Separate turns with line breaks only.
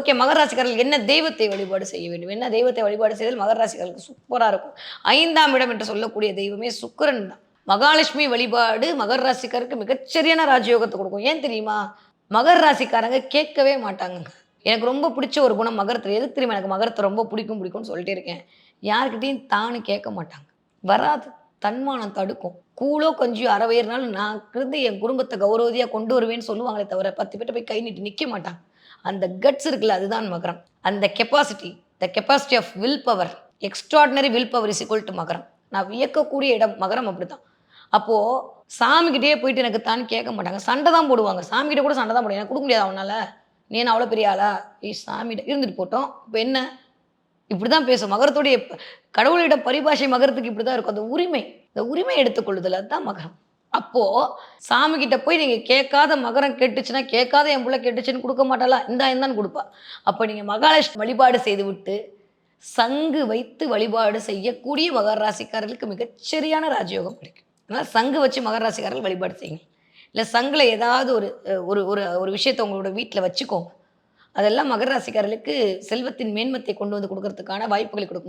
Okay, மகர ராசிக்காரர்கள் என்ன தெய்வத்தை வழிபாடு செய்ய வேண்டும்? என்ன தெய்வத்தை வழிபாடு செய்தால் மகர ராசிக்காரர்களுக்கு சூப்பரா இருக்கும். 5ஆம் இடம் என்று சொல்லக்கூடிய தெய்வமே சுக்கிரன் தான். மகாலட்சுமி வழிபாடு மகர ராசிக்காரருக்கு மிகச்சரியான ராஜயோகத்த குடுக்கும். ஏன் தெரியுமா? மகர ராசிக்காரங்க கேட்கவே மாட்டாங்கங்க. எனக்கு ரொம்ப பிடிச்ச ஒரு குணம் மகரத்தில. எதுக்கு தெரியுமா எனக்கு மகரத்த ரொம்ப பிடிக்கும்னு சொல்லிட்டே இருக்கேன். யார்கிட்டயும் தான்னு கேட்க மாட்டாங்க. வராது. தன்மானம் தடுக்கும். கூழோ கஞ்சியோ அரை வயிறுனாலும் நான் இருந்து என் குடும்பத்த கௌரவதியா கொண்டு வருவேன்னு சொல்லுவாங்களே தவிர, 10 பேர்ட்ட போய் கை நீட்டி நிக்க மாட்டாங்க. அந்த கட்ஸ் இருக்குல்ல, அதுதான் மகரம். அந்த capacity, the capacity of will power, extraordinary will power is equal to மகரம். நான் வியக்கக்கூடிய இடம் மகரம் அப்படித்தான். அப்போ சாமிகிட்டயே போயிட்டு எனக்கு தான்னு கேட்க மாட்டாங்க. சண்டை தான் போடுவாங்க. சாமிகிட்ட கூட சண்டை தான் போடுவாங்க. எனக்கு குடுக்க முடியாதா உன்னால? நீ என்ன அவ்வளோ பெரிய ஆளா? ஏய் சாமிட்ட இருந்துட்டு போட்டும். இப்ப என்ன? இப்படிதான் பேசும். மகரத்துடைய கடவுளிடம் பரிபாஷை மகரத்துக்கு இப்படிதான் இருக்கும். அந்த உரிமை. இந்த உரிமை எடுத்துக்கொள்ளுதல் அதுதான் மகரம். அப்போ சாமி கிட்ட போய் நீங்க கேட்காத மகரம் கேட்டுச்சுன்னா, கேட்காத என் புள்ள கேட்டுச்சுன்னு குடுக்க மாட்டாளா? இந்தான்னு குடுப்பா. அப்ப நீங்க மகாலட்சுமி வழிபாடு செய்துவிட்டு, சங்கு வைத்து வழிபாடு செய்யக்கூடிய மகர ராசிக்காரர்களுக்கு மிகச்சரியான ராஜயோகம் கிடைக்கும். அதனால சங்கு வச்சு மகர ராசிக்காரர்கள் வழிபாடு செய்யுங்க. இல்ல சங்குல ஏதாவது ஒரு ஒரு ஒரு ஒரு விஷயத்த உங்களோட வீட்ல வச்சுக்கோங்க. அதெல்லாம் மகர ராசிக்காரர்களுக்கு செல்வத்தின் மேன்மத்தை கொண்டு வந்து குடுக்கறதுக்கான வாய்ப்புகளை குடுக்கும்.